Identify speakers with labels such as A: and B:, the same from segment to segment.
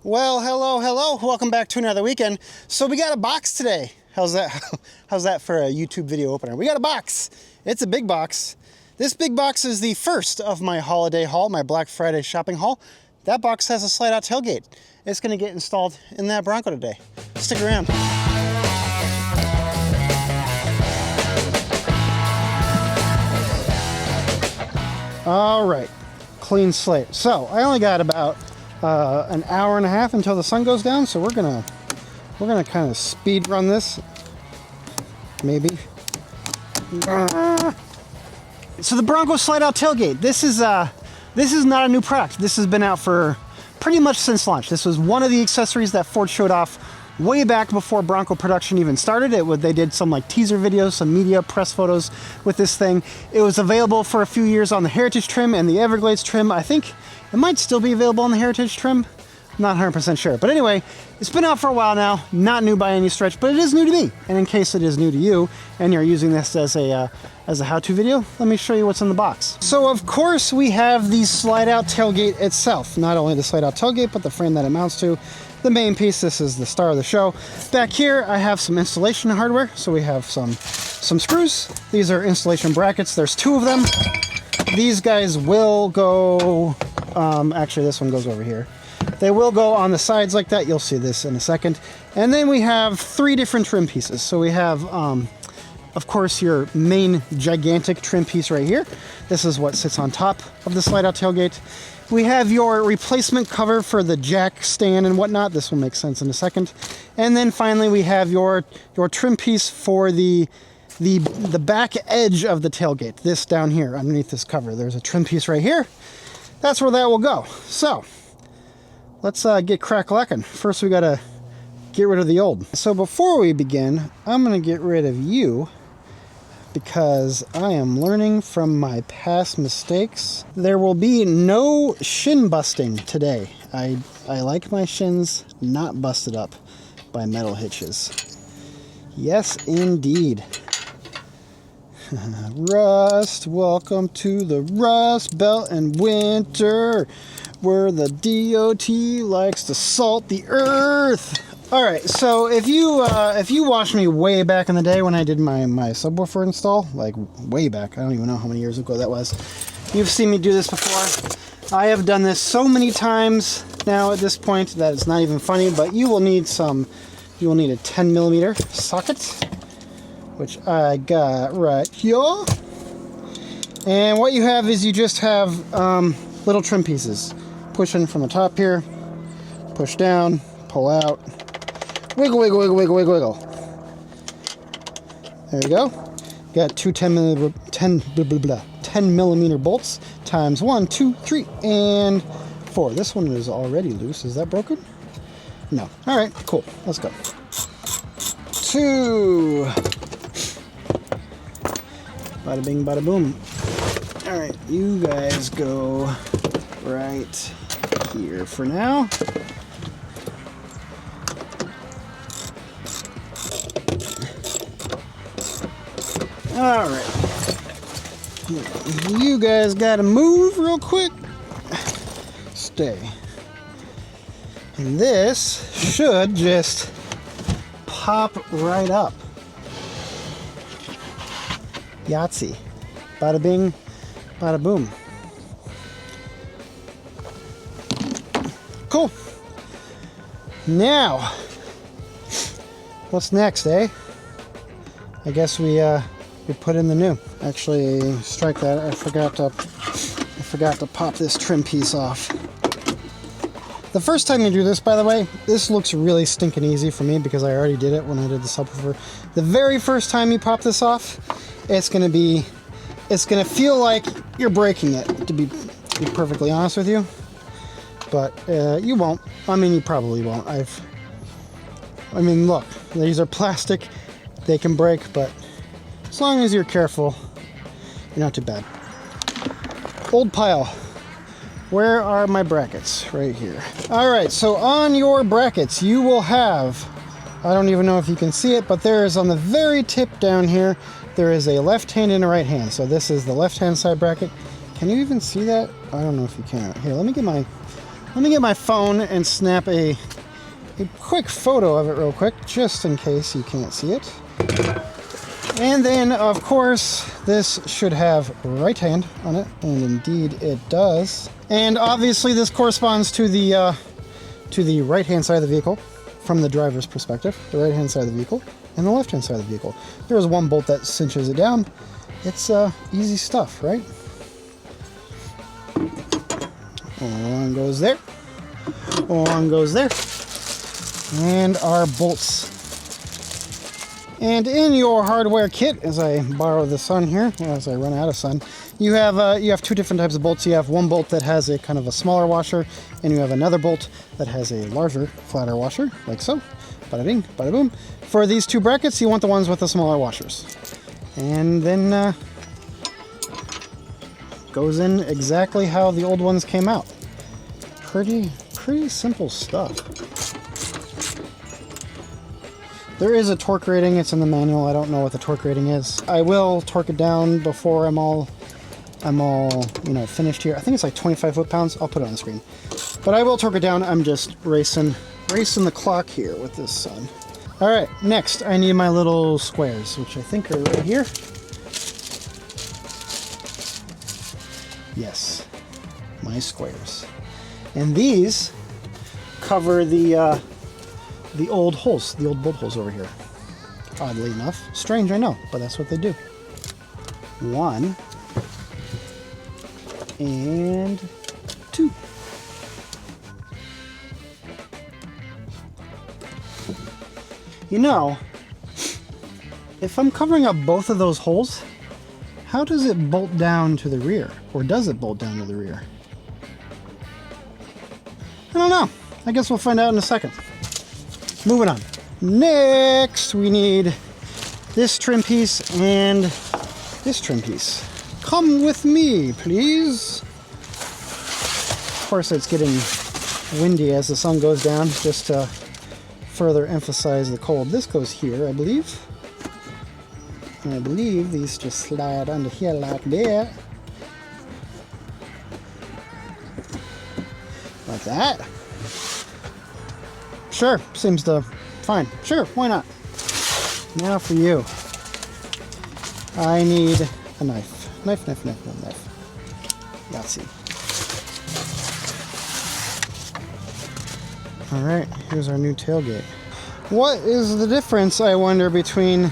A: Well, hello. Welcome back to another weekend. So we got a box today. How's that? How's that for a YouTube video opener? We got a box. It's a big box. This big box is the first of my holiday haul, my Black Friday shopping haul. That box has a slide-out tailgate. It's going to get installed in that Bronco today. Stick around. All right, clean slate. So I only got about an hour and a half until the sun goes down, so we're gonna kind of speed run this, maybe. So the Bronco slide-out tailgate. This is not a new product. This has been out for pretty much since launch. This was one of the accessories that Ford showed off way back before Bronco production even started. They did some like teaser videos, some media press photos with this thing. It was available for a few years on the Heritage trim and the Everglades trim. I think it might still be available on the Heritage trim. Not 100% sure. But anyway, it's been out for a while now. Not new by any stretch, but it is new to me. And in case it is new to you and you're using this as a how-to video, let me show you what's in the box. So of course we have the slide-out tailgate itself. Not only the slide-out tailgate, but the frame that it mounts to. The main piece, this is the star of the show. Back here, I have some installation hardware. So we have some screws. These are installation brackets. There's two of them. These guys will go, actually this one goes over here. They will go on the sides like that. You'll see this in a second. And then we have three different trim pieces. So we have, of course, your main gigantic trim piece right here. This is what sits on top of the slide-out tailgate. We have your replacement cover for the jack stand and whatnot. This will make sense in a second. And then finally, we have your trim piece for the back edge of the tailgate. This down here underneath this cover. There's a trim piece right here. That's where that will go. So let's get crack-lacking. First, we gotta get rid of the old. So before we begin, I'm gonna get rid of you because I am learning from my past mistakes. There will be no shin busting today. I like my shins not busted up by metal hitches. Yes, indeed. Rust, welcome to the Rust Belt and winter, where the DOT likes to salt the earth. All right, so if you watched me way back in the day when I did my subwoofer install, like way back, I don't even know how many years ago that was, you've seen me do this before. I have done this so many times now at this point that it's not even funny, but you will need a 10mm socket, which I got right here. And what you have is you just have little trim pieces. Push in from the top here, push down, pull out, wiggle, wiggle, wiggle, wiggle, wiggle, wiggle. There you go. Got two 10mm bolts times 1, 2, 3, and 4. This one is already loose. Is that broken? No. All right, cool. Let's go. 2. Bada bing, bada boom. All right, you guys go right here for now. All right, you guys gotta move real quick. Stay. And this should just pop right up. Yahtzee. Bada bing, bada boom. Cool. Now, what's next, eh? I guess we put in the new. Actually, strike that. I forgot to pop this trim piece off. The first time you do this, by the way, this looks really stinking easy for me because I already did it when I did the subwoofer. The very first time you pop this off, it's gonna feel like you're breaking it, to be perfectly honest with you. But you won't. I mean, you probably won't. I mean, look, these are plastic. They can break, but as long as you're careful, you're not too bad. Old pile. Where are my brackets? Right here. All right, so on your brackets, you will have, I don't even know if you can see it, but there is on the very tip down here, there is a left hand and a right hand. So this is the left hand side bracket. Can you even see that? I don't know if you can. Here, let me get my Let me get my phone and snap a quick photo of it real quick, just in case you can't see it. And then, of course, this should have right hand on it, and indeed it does. And obviously this corresponds to the right hand side of the vehicle from the driver's perspective, the right hand side of the vehicle, and the left hand side of the vehicle. There's one bolt that cinches it down. It's easy stuff, right? On goes there. On goes there. And our bolts. And in your hardware kit, as I borrow the sun here, as I run out of sun, you have two different types of bolts. You have one bolt that has a kind of a smaller washer, and you have another bolt that has a larger, flatter washer, like so. Bada bing, bada boom. For these two brackets, you want the ones with the smaller washers. And then goes in exactly how the old ones came out. Pretty simple stuff. There is a torque rating. It's in the manual. I don't know what the torque rating is. I will torque it down before I'm all finished here. I think it's like 25 foot-pounds. I'll put it on the screen. But I will torque it down. I'm just racing the clock here with this sun. All right, next I need my little squares, which I think are right here. Yes, my squares. And these cover the old holes, the old bolt holes over here. Oddly enough. Strange, I know, but that's what they do. 1 and 2. You know, if I'm covering up both of those holes, how does it bolt down to the rear? Or does it bolt down to the rear? I don't know. I guess we'll find out in a second. Moving on. Next, we need this trim piece and this trim piece. Come with me, please. Of course, it's getting windy as the sun goes down, just to further emphasize the cold. This goes here, I believe. And I believe these just slide under here like that. Like that. Sure, seems to fine. Sure, why not? Now for you. I need a knife. Knife. Yahtzee. Alright, here's our new tailgate. What is the difference, I wonder, between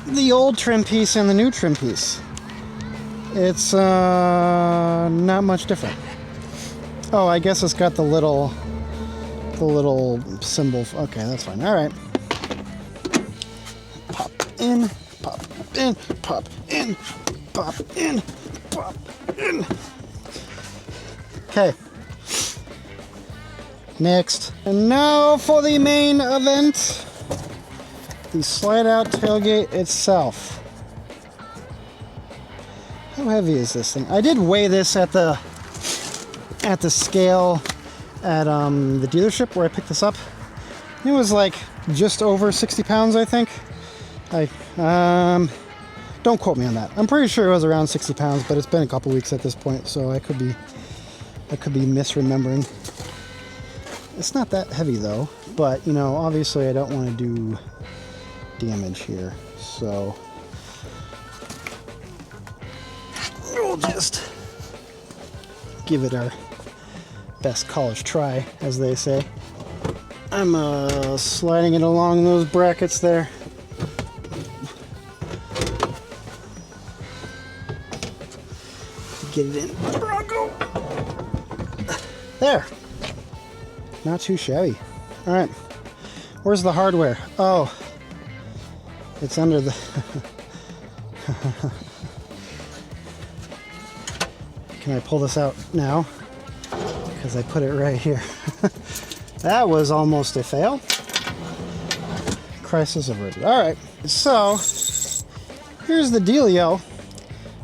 A: the old trim piece and the new trim piece? It's not much different. Oh, I guess it's got the little symbol. Okay, that's fine. All right. Pop in, pop in, pop in, pop in, pop in. Okay. Next. And now for the main event. The slide-out tailgate itself. How heavy is this thing? I did weigh this at the scale at the dealership where I picked this up. It was like just over 60 pounds, I think. Don't quote me on that. I'm pretty sure it was around 60 pounds, but it's been a couple weeks at this point, so I could be misremembering. It's not that heavy though, but you know, obviously I don't want to do damage here, so we'll just give it our best college try, as they say. I'm sliding it along those brackets there. Get it in. Bronco! There. Not too shabby. Alright. Where's the hardware? Oh. It's under the... Can I pull this out now? Because I put it right here. That was almost a fail. Crisis averted. Alright, so here's the dealio.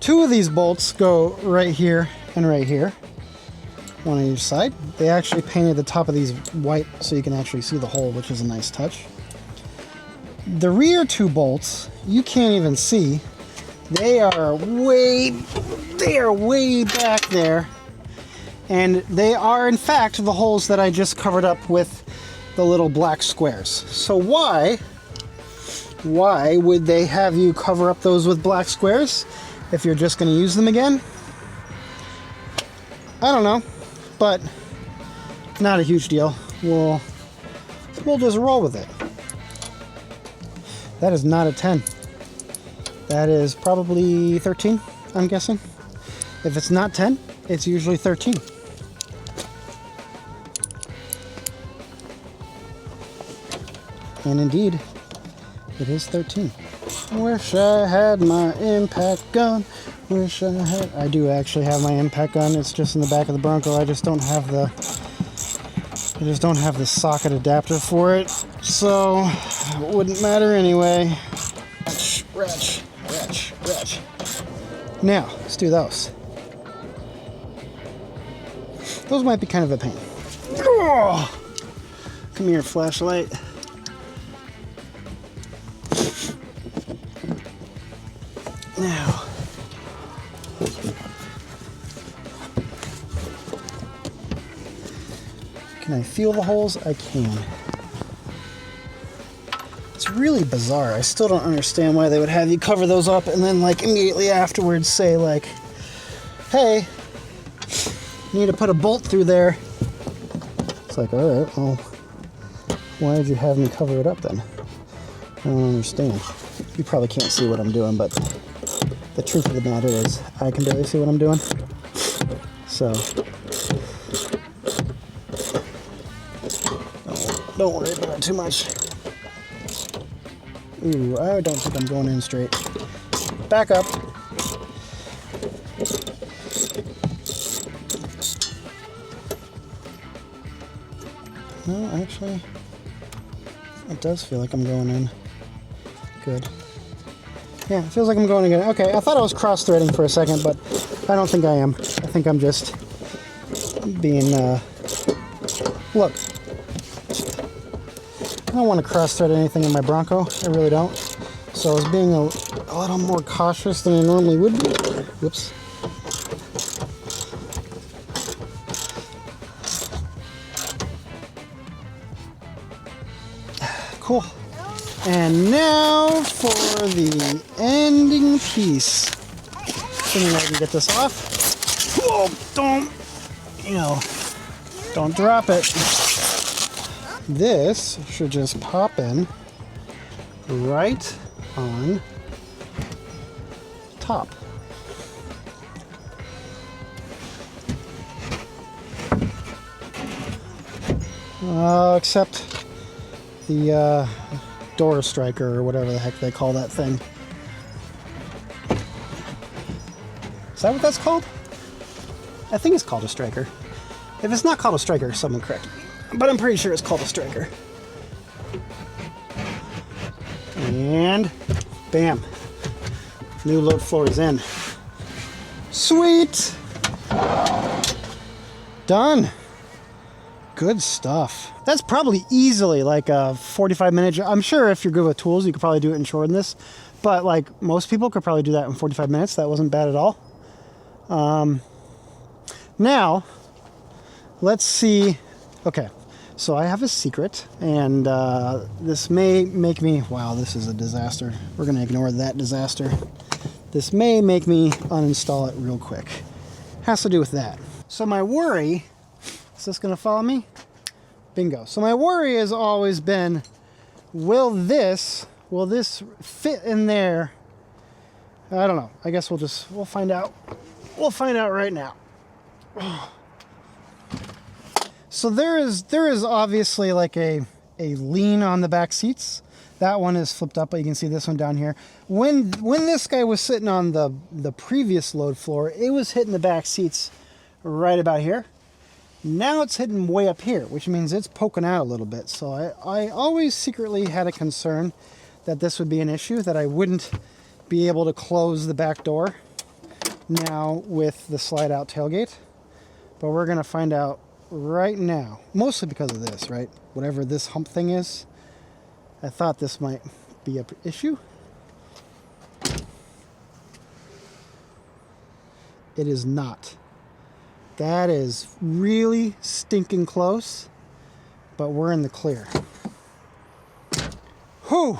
A: 2 of these bolts go right here and right here. One on each side. They actually painted the top of these white so you can actually see the hole, which is a nice touch. The rear 2 bolts, you can't even see. They are way back there. And they are, in fact, the holes that I just covered up with the little black squares. So why would they have you cover up those with black squares if you're just going to use them again? I don't know, but not a huge deal. We'll just roll with it. That is not a 10. That is probably 13, I'm guessing. If it's not 10, it's usually 13. And indeed, it is 13. Wish I had my impact gun. Wish I had... I do actually have my impact gun. It's just in the back of the Bronco. I just don't have the socket adapter for it. So, it wouldn't matter anyway. Retch. Now, let's do those. Those might be kind of a pain. Oh! Come here, flashlight. Now, can I feel the holes? I can. It's really bizarre. I still don't understand why they would have you cover those up and then like immediately afterwards say like, hey, you need to put a bolt through there. It's like, all right, well, why did you have me cover it up then? I don't understand. You probably can't see what I'm doing, but the truth of the matter is I can barely see what I'm doing. So, don't worry about it too much. Ooh, I don't think I'm going in straight. Back up. No, actually, it does feel like I'm going in. Good. Yeah, it feels like I'm going again. Okay, I thought I was cross-threading for a second, but I don't think I am. I think I'm just being, look. I don't want to cross-thread anything in my Bronco. I really don't. So I was being a little more cautious than I normally would be. Whoops. Cool. And now for the ending piece. Assuming I can get this off. Whoa, don't drop it. This should just pop in right on top. Except the door striker or whatever the heck they call that thing. Is that what that's called? I think it's called a striker. If it's not called a striker, someone correct me. But I'm pretty sure it's called a striker. And bam. New load floor is in. Sweet! Done. Good stuff. That's probably easily like a 45-minute job. I'm sure if you're good with tools, you could probably do it in shorter than this. But like most people could probably do that in 45 minutes. That wasn't bad at all. Now, let's see. Okay, so I have a secret, and this may make me... Wow, this is a disaster. We're going to ignore that disaster. This may make me uninstall it real quick. Has to do with that. So my worry... Is this going to follow me? Bingo. So my worry has always been, will this fit in there? I don't know. I guess we'll find out. We'll find out right now. So there is obviously like a lean on the back seats. That one is flipped up, but you can see this one down here. When this guy was sitting on the previous load floor, it was hitting the back seats right about here. Now it's hitting way up here, which means it's poking out a little bit. So I always secretly had a concern that this would be an issue, that I wouldn't be able to close the back door now with the slide out tailgate. But we're going to find out right now, mostly because of this, right? Whatever this hump thing is, I thought this might be an issue. It is not. That is really stinking close, but we're in the clear. Whew,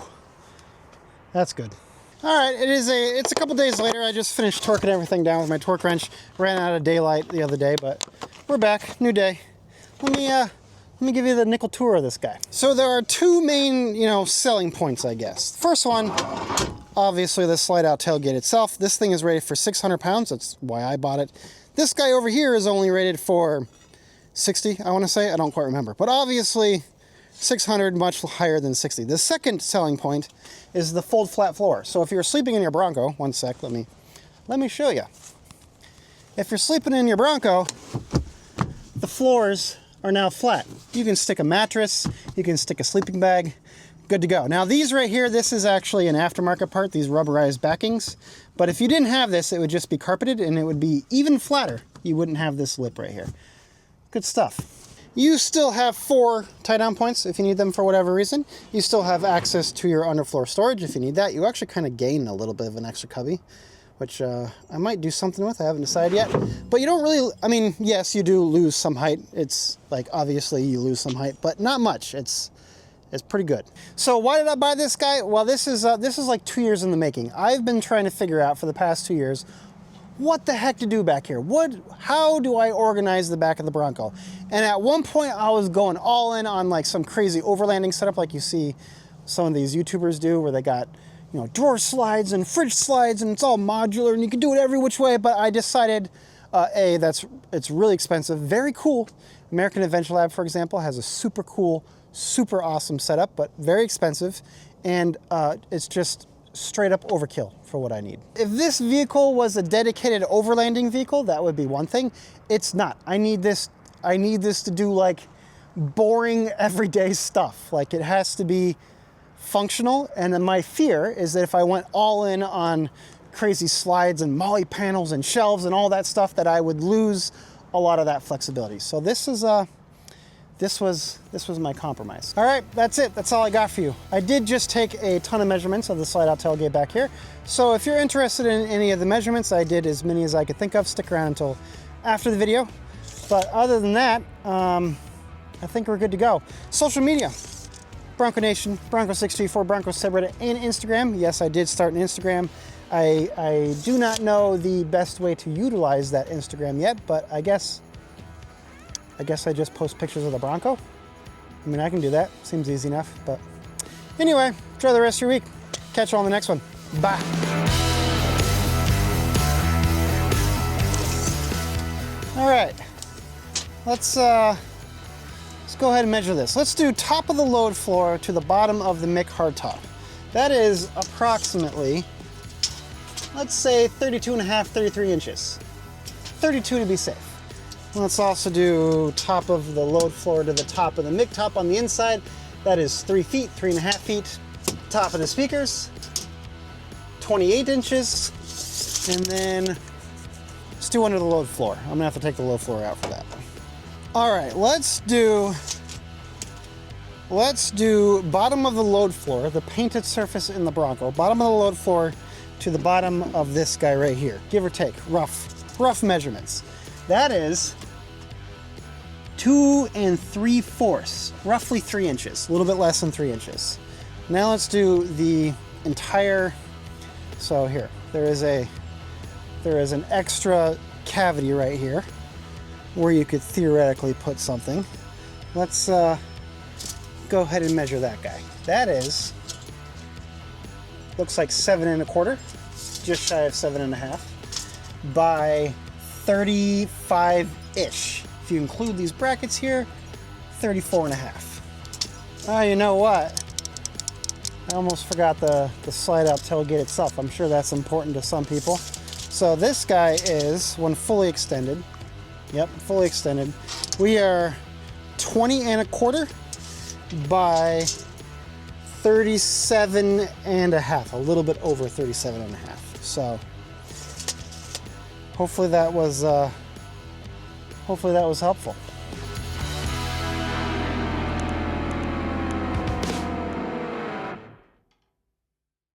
A: that's good. All right, it's a couple days later. I just finished torquing everything down with my torque wrench. Ran out of daylight the other day, but we're back, new day. Let me give you the nickel tour of this guy. So there are two main, selling points, I guess. First one, obviously the slide out tailgate itself. This thing is rated for 600 pounds. That's why I bought it. This guy over here is only rated for 60, I want to say. I don't quite remember. But obviously 600, much higher than 60. The second selling point is the fold flat floor. So if you're sleeping in your Bronco, one sec, let me show you. If you're sleeping in your Bronco, the floors are now flat. You can stick a mattress, you can stick a sleeping bag, good to go. Now these right here, this is actually an aftermarket part, these rubberized backings. But if you didn't have this, it would just be carpeted and it would be even flatter. You wouldn't have this lip right here. Good stuff. You still have 4 tie-down points if you need them for whatever reason. You still have access to your underfloor storage if you need that. You actually kind of gain a little bit of an extra cubby, which I might do something with. I haven't decided yet. But you don't really, yes, you do lose some height. It's like, obviously you lose some height, but not much. It's pretty good. So why did I buy this guy? Well, this is like 2 years in the making. I've been trying to figure out for the past 2 years what the heck to do back here. How do I organize the back of the Bronco? And at one point I was going all in on like some crazy overlanding setup like you see some of these YouTubers do, where they got, drawer slides and fridge slides and it's all modular and you can do it every which way. But I decided, it's really expensive, very cool. American Adventure Lab, for example, has a super cool, super awesome setup, but very expensive. And it's just straight up overkill for what I need. If this vehicle was a dedicated overlanding vehicle, that would be one thing. It's not. I need this to do like boring everyday stuff. Like it has to be functional. And then my fear is that if I went all in on crazy slides and molly panels and shelves and all that stuff, that I would lose a lot of that flexibility. So this was my compromise. All right, that's it. That's all I got for you. I did just take a ton of measurements of the slide out tailgate back here. So if you're interested in any of the measurements, I did as many as I could think of. Stick around until after the video. But other than that, I think we're good to go. Social media, Bronco Nation, Bronco634, Bronco subreddit, and Instagram. Yes, I did start an Instagram. I do not know the best way to utilize that Instagram yet, but I guess I just post pictures of the Bronco. I can do that. Seems easy enough. But anyway, enjoy the rest of your week. Catch you on the next one. Bye. All right. Let's go ahead and measure this. Let's do top of the load floor to the bottom of the Mick hardtop. That is approximately, let's say 32.5, 33 inches. 32 to be safe. Let's also do top of the load floor to the top of the Mick top on the inside. That is 3 feet, 3.5 feet. Top of the speakers, 28 inches. And then let's do under the load floor. I'm gonna have to take the load floor out for that. All right, let's do bottom of the load floor, the painted surface in the Bronco, bottom of the load floor to the bottom of this guy right here, give or take, rough measurements. That is 2 3/4, roughly 3 inches, a little bit less than 3 inches. Now let's do the entire, so here, there is an extra cavity right here where you could theoretically put something. Let's go ahead and measure that guy. That is, looks like 7 1/4, just shy of 7 1/2 by 35-ish. If you include these brackets here, 34 1/2. Oh, you know what? I almost forgot the slide out tailgate itself. I'm sure that's important to some people. So this guy is, when fully extended, yep, fully extended, we are 20 1/4 by 37 1/2, a little bit over 37 1/2. So hopefully that was helpful.